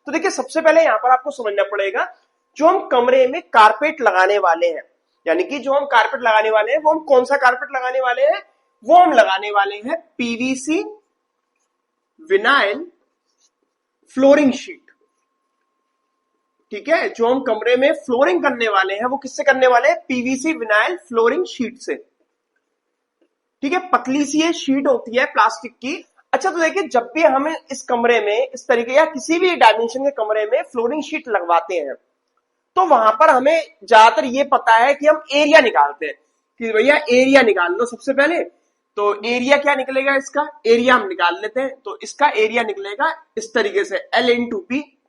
तो देखिए सबसे पहले यहां पर आपको समझना पड़ेगा, जो हम कमरे में कारपेट लगाने वाले हैं, यानी कि जो हम कारपेट लगाने वाले हैं वो हम कौन सा कारपेट लगाने वाले हैं, वो हम लगाने वाले हैं पीवीसी विनाइल फ्लोरिंग शीट। ठीक है, जो हम कमरे में फ्लोरिंग करने वाले हैं वो किससे करने वाले हैं, पीवीसी विनाइल फ्लोरिंग शीट से। ठीक है, पतली सी ये शीट होती है प्लास्टिक की। अच्छा, तो देखिए जब भी हमें इस कमरे में इस तरीके या किसी भी डायमेंशन के कमरे में फ्लोरिंग शीट लगवाते हैं, तो वहां पर हमें ज्यादातर ये पता है कि हम एरिया निकालते हैं कि भैया एरिया निकाल लो सबसे पहले। तो एरिया क्या निकलेगा, इसका एरिया हम निकाल लेते हैं। तो इसका एरिया निकलेगा इस तरीके से L इंटू पी,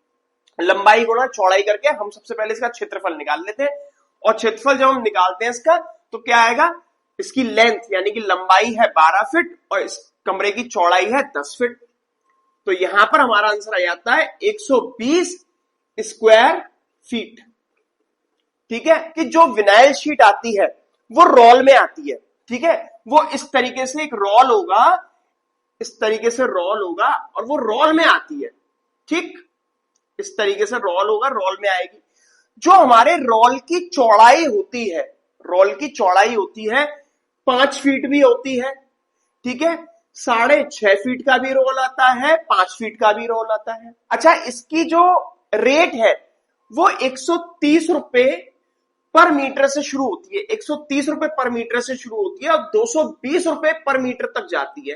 लंबाई गुणा चौड़ाई करके हम सबसे पहले इसका क्षेत्रफल निकाल लेते हैं। और क्षेत्रफल जब हम निकालते हैं इसका, तो क्या आएगा, इसकी लेंथ यानी कि लंबाई है 12 फीट और इस कमरे की चौड़ाई है 10 फीट। तो यहां पर हमारा आंसर आ जाता है 120 स्क्वायर फीट। ठीक है, कि जो विनाइल शीट आती है वो रोल में आती है। ठीक है, वो इस तरीके से एक रोल होगा, इस तरीके से रोल होगा और वो रोल में आती है। ठीक, इस तरीके से रोल होगा, रोल में आएगी। जो हमारे रोल की चौड़ाई होती है, रोल की चौड़ाई होती है 5 फीट भी होती है। ठीक है, 6.5 फीट का भी रोल आता है, 5 फीट का भी रोल आता है। अच्छा, इसकी जो रेट है वो 130 रुपए पर मीटर से शुरू होती है, 130 रुपए पर मीटर से शुरू होती है और 220 रुपए पर मीटर तक जाती है।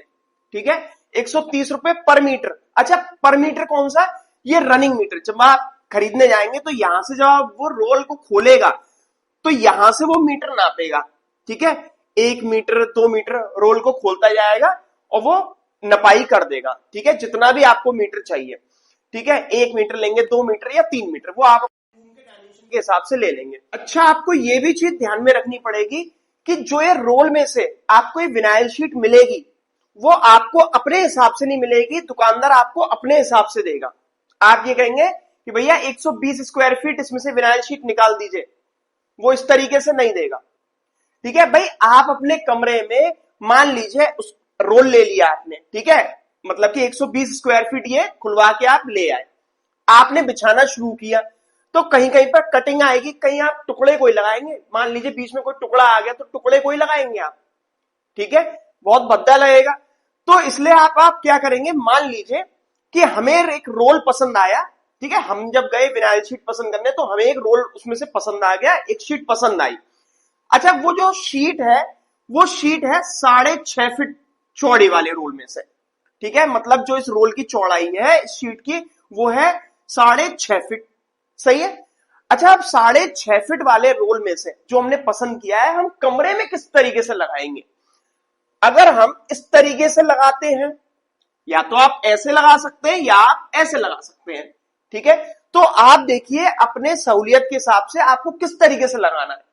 ठीक है, 130 रुपए पर मीटर। अच्छा, पर मीटर कौन सा, ये रनिंग मीटर। जब आप खरीदने जाएंगे तो यहां से जब आप वो रोल को खोलेगा तो यहां से वो मीटर नापेगा। ठीक है, 1 मीटर 2 मीटर रोल को खोलता जाएगा और वो नपाई कर देगा। ठीक है, जितना भी आपको मीटर चाहिए। ठीक है, 1 मीटर लेंगे, 2 मीटर या 3 मीटर, वो आप के हिसाब से ले लेंगे। अच्छा, आपको ये भी चीज ध्यान में रखनी पड़ेगी कि जो ये रोल में से आपको ये विनाइल शीट मिलेगी वो आपको अपने हिसाब से नहीं मिलेगी, दुकानदार आपको अपने हिसाब से देगा। आप ये कहेंगे कि भैया 120 स्क्वायर फीट इसमें से विनाइल शीट निकाल दीजिए, वो इस तरीके से नहीं देगा। ठीक है भाई, आप अपने कमरे में मान लीजिए उस रोल ले लिया आपने, ठीक है, मतलब कि 120 स्क्वायर फीट ये खुलवा के आप ले आए, आपने बिछाना शुरू किया, तो कहीं कहीं पर कटिंग आएगी, कहीं आप टुकड़े कोई लगाएंगे, मान लीजिए बीच में कोई टुकड़ा आ गया तो टुकड़े कोई लगाएंगे आप। ठीक है, बहुत भद्दा लगेगा। तो इसलिए आप क्या करेंगे, मान लीजिए कि हमें एक रोल पसंद आया। ठीक है, हम जब गए विनाइल शीट पसंद करने तो हमें एक रोल उसमें से पसंद आ गया, एक शीट पसंद आई। अच्छा, वो जो शीट है वो शीट है 6.5 फीट चौड़ी वाले रोल में से। ठीक है, मतलब जो इस रोल की चौड़ाई है इस शीट की वो है 6.5 फीट। सही है। अच्छा, अब 6.5 फीट वाले रोल में से जो हमने पसंद किया है हम कमरे में किस तरीके से लगाएंगे। अगर हम इस तरीके से लगाते हैं, या तो आप ऐसे लगा सकते हैं या आप ऐसे लगा सकते हैं। ठीक है, तो आप देखिए अपने सहूलियत के हिसाब से आपको किस तरीके से लगाना है।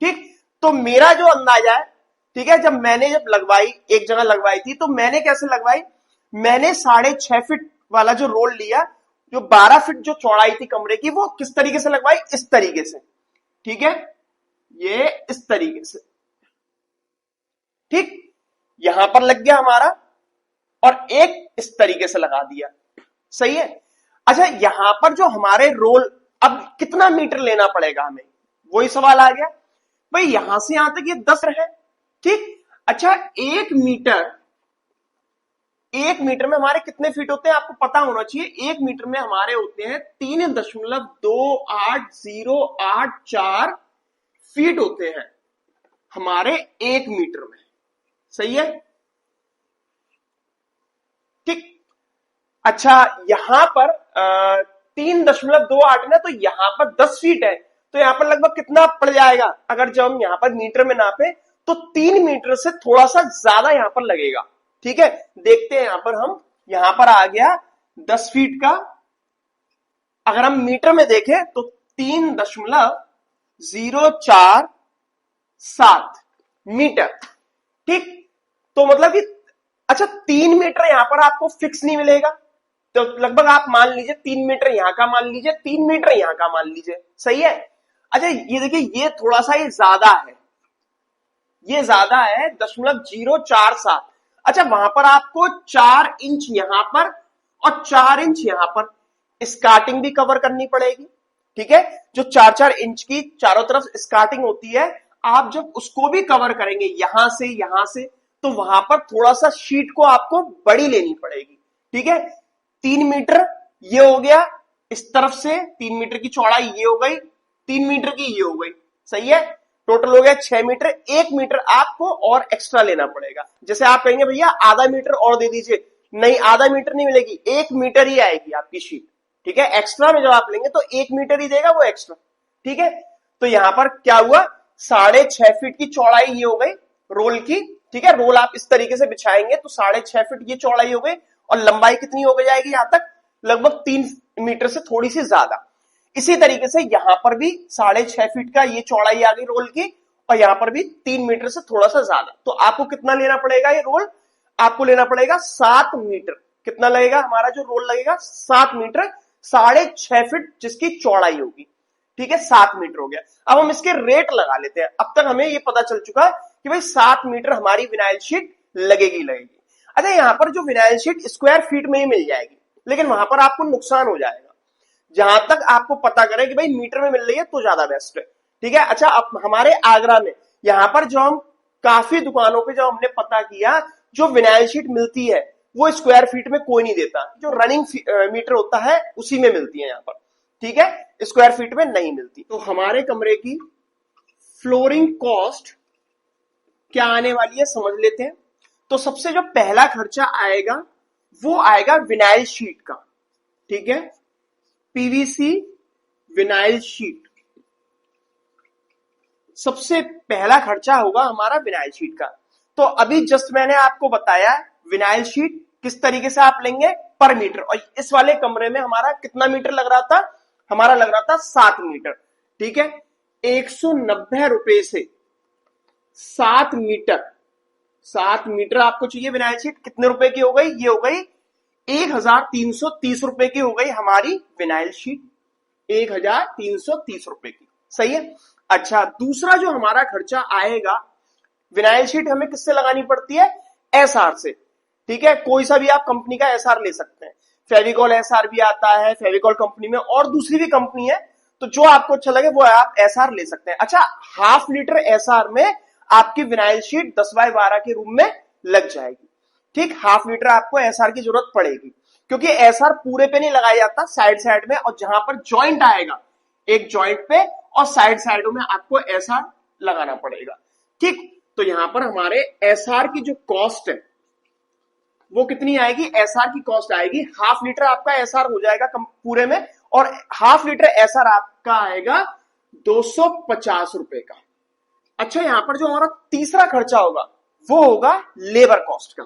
ठीक, तो मेरा जो अंदाजा है, ठीक है, जब लगवाई, एक जगह लगवाई थी, तो मैंने कैसे लगवाई, मैंने 6.5 फीट वाला जो रोल लिया, जो 12 फीट जो चौड़ाई थी कमरे की, वो किस तरीके से लगवाई, इस तरीके से। ठीक है, ये इस तरीके से। ठीक, यहां पर लग गया हमारा, और एक इस तरीके से लगा दिया। सही है। अच्छा, यहां पर जो हमारे रोल, अब कितना मीटर लेना पड़ेगा हमें, वही सवाल आ गया भाई। यहां से यहां तक ये 10 है। ठीक, अच्छा, 1 मीटर में हमारे कितने फीट होते हैं आपको पता होना चाहिए। 1 मीटर में हमारे होते हैं 3.2884 फीट होते हैं हमारे 1 मीटर में। सही है। ठीक, अच्छा, यहां पर 3.28 ना, तो यहां पर 10 फीट है, तो यहां पर लगभग कितना पड़ जाएगा, अगर जब हम यहां पर मीटर में नापे तो 3 मीटर से थोड़ा सा ज्यादा यहां पर लगेगा। ठीक है, देखते हैं यहां पर हम, यहां पर आ गया 10 फीट का, अगर हम मीटर में देखें तो 3.047 मीटर। ठीक, तो मतलब कि अच्छा 3 मीटर यहां पर आपको फिक्स नहीं मिलेगा, तो लगभग आप मान लीजिए 3 मीटर यहां का मान लीजिए, 3 मीटर यहां का मान लीजिए। सही है। अच्छा, ये देखिए, ये थोड़ा सा ये ज्यादा है, ये ज्यादा है 0.047। अच्छा, वहां पर आपको 4 इंच यहां पर और 4 इंच यहां पर, स्कार्टिंग भी कवर करनी पड़ेगी। ठीक है, जो 4-4 इंच की चारों तरफ स्कार्टिंग होती है, आप जब उसको भी कवर करेंगे यहां से, तो वहां पर थोड़ा सा शीट को आपको बड़ी लेनी पड़ेगी। ठीक है, 3 मीटर ये हो गया, इस तरफ से 3 मीटर की चौड़ाई ये हो गई, 3 मीटर की ये हो गई। सही है, टोटल हो गया 6 मीटर। 1 मीटर आपको और एक्स्ट्रा लेना पड़ेगा। जैसे आप कहेंगे भैया आधा मीटर और दे दीजिए, नहीं, आधा मीटर नहीं मिलेगी, 1 मीटर ही आएगी आपकी शीट। ठीक है, एक्स्ट्रा में जब आप लेंगे तो 1 मीटर ही देगा वो एक्स्ट्रा। ठीक है, तो यहां पर क्या हुआ, 6.5 फीट की चौड़ाई ये हो गई रोल की। ठीक है, रोल आप इस तरीके से बिछाएंगे तो 6.5 फीट ये चौड़ाई हो गई, और लंबाई कितनी हो जाएगी यहां तक, लगभग 3 मीटर से थोड़ी सी ज्यादा। इसी तरीके से यहां पर भी 6.5 फीट का ये चौड़ाई आ गई रोल की, और यहां पर भी 3 मीटर से थोड़ा सा ज्यादा। तो आपको कितना लेना पड़ेगा ये रोल, आपको लेना पड़ेगा 7 मीटर। कितना लगेगा हमारा जो रोल लगेगा, 7 मीटर, 6.5 फीट जिसकी चौड़ाई होगी। ठीक है, 7 मीटर हो गया। अब हम इसके रेट लगा लेते हैं। अब तक हमें ये पता चल चुका है कि भाई 7 मीटर हमारी विनाइल शीट लगेगी। अच्छा, यहां पर जो विनाइल शीट स्क्वायर फीट में ही मिल जाएगी, लेकिन वहां पर आपको नुकसान हो जाएगा। जहां तक आपको पता करें कि भाई मीटर में मिल रही है तो ज्यादा बेस्ट है। ठीक है, अच्छा, अब हमारे आगरा में यहां पर जो हम काफी दुकानों पे जो हमने पता किया, जो विनाइल शीट मिलती है वो स्क्वायर फीट में कोई नहीं देता, जो रनिंग मीटर होता है उसी में मिलती है यहां पर। ठीक है, स्क्वायर फीट में नहीं मिलती। तो हमारे कमरे की फ्लोरिंग कॉस्ट क्या आने वाली है समझ लेते हैं। तो सबसे जो पहला खर्चा आएगा वो आएगा विनाइल शीट का। ठीक है, पीवीसी विनाइल शीट, सबसे पहला खर्चा होगा हमारा विनाइल शीट का। तो अभी जस्ट मैंने आपको बताया विनाइल शीट किस तरीके से आप लेंगे पर मीटर, और इस वाले कमरे में हमारा कितना मीटर लग रहा था, हमारा लग रहा था 7 मीटर। ठीक है, 190 रुपए से 7 मीटर, 7 मीटर आपको चाहिए विनाइल शीट, कितने रुपए की हो गई, ये हो गई 1330 रुपए की हो गई हमारी विनाइल शीट, 1330 रुपए की। सही है। अच्छा, दूसरा जो हमारा खर्चा आएगा, विनाइल शीट हमें किससे लगानी पड़ती है, एसआर से। ठीक है, कोई सा भी आप कंपनी का एसआर ले सकते हैं, फेविकॉल एसआर भी आता है फेविकॉल कंपनी में, और दूसरी भी कंपनी है, तो जो आपको अच्छा लगे वो आप एसआर ले सकते हैं। अच्छा, ½ लीटर एसआर में आपकी विनाइल शीट 10x12 के रूम में लग जाएगी। ठीक, ½ लीटर आपको एसआर की जरूरत पड़ेगी, क्योंकि एसआर पूरे पे नहीं लगाया जाता, साइड साइड में, और जहां पर जॉइंट आएगा एक जॉइंट पे और साइड साइडों में आपको एसआर लगाना पड़ेगा। ठीक, तो यहां पर हमारे एसआर की जो कॉस्ट है वो कितनी आएगी, एसआर की कॉस्ट आएगी, ½ लीटर आपका एसआर हो जाएगा पूरे में, और ½ लीटर एसआर आपका आएगा 250 रुपए का। अच्छा, यहां पर जो हमारा तीसरा खर्चा होगा वो होगा लेबर कॉस्ट का।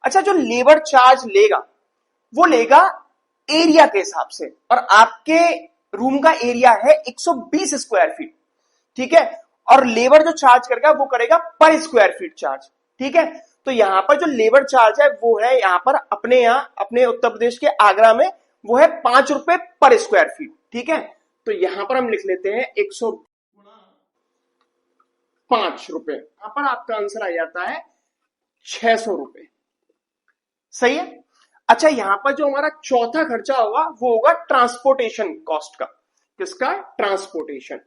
अच्छा, जो लेबर चार्ज लेगा वो लेगा एरिया के हिसाब से, और आपके रूम का एरिया है 120 स्क्वायर फीट। ठीक है, और लेबर जो चार्ज करेगा वो करेगा पर स्क्वायर फीट चार्ज। ठीक है, तो यहां पर जो लेबर चार्ज है वो है यहां पर अपने उत्तर प्रदेश के आगरा में वो है 5 रुपए पर स्क्वायर फीट। ठीक है, तो यहां पर हम लिख लेते हैं 105 रुपए, यहां पर आपका आंसर आ जाता है 600 रुपए। सही है। अच्छा, यहां पर जो हमारा चौथा खर्चा होगा वो होगा ट्रांसपोर्टेशन कॉस्ट का। किसका, ट्रांसपोर्टेशन।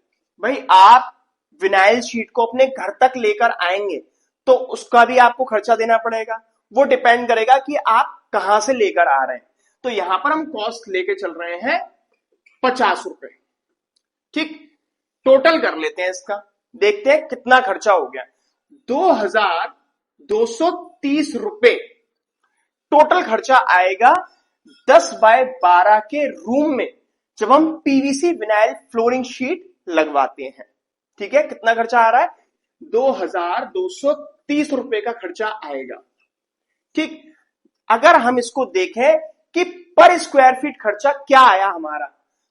भाई आप विनाइल शीट को अपने घर तक लेकर आएंगे तो उसका भी आपको खर्चा देना पड़ेगा, वो डिपेंड करेगा कि आप कहां से लेकर आ रहे हैं। तो यहां पर हम कॉस्ट लेके चल रहे हैं 50 रुपए। ठीक, टोटल कर लेते हैं इसका, देखते हैं कितना खर्चा हो गया, 2230 रुपए टोटल खर्चा आएगा 10x12 के रूम में जब हम पीवीसी विनाइल फ्लोरिंग शीट लगवाते हैं। ठीक है, कितना खर्चा आ रहा है, 2230 रुपए का खर्चा आएगा। ठीक, अगर हम इसको देखें कि पर स्क्वायर फीट खर्चा क्या आया हमारा,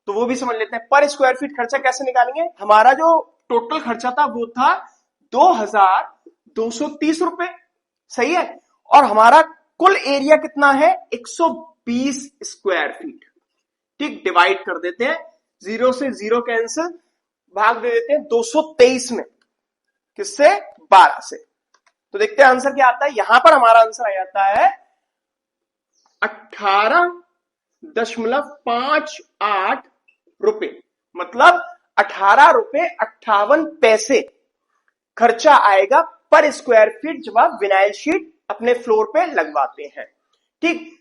तो वो भी समझ लेते हैं। पर स्क्वायर फीट खर्चा कैसे निकालेंगे, हमारा जो टोटल खर्चा था वो था 2230 रुपए। सही है, और हमारा कुल एरिया कितना है, 120 स्क्वायर फीट। ठीक, डिवाइड कर देते हैं, 0 से 0 कैंसिल, भाग दे देते हैं 223 में, किससे, 12 से। तो देखते हैं आंसर क्या आता है। यहां पर हमारा आंसर आ जाता है 18 18.58 रुपए, मतलब 18.58 रुपए खर्चा आएगा पर स्क्वायर फीट जब आप विनाइल शीट अपने फ्लोर पे लगवाते हैं। ठीक,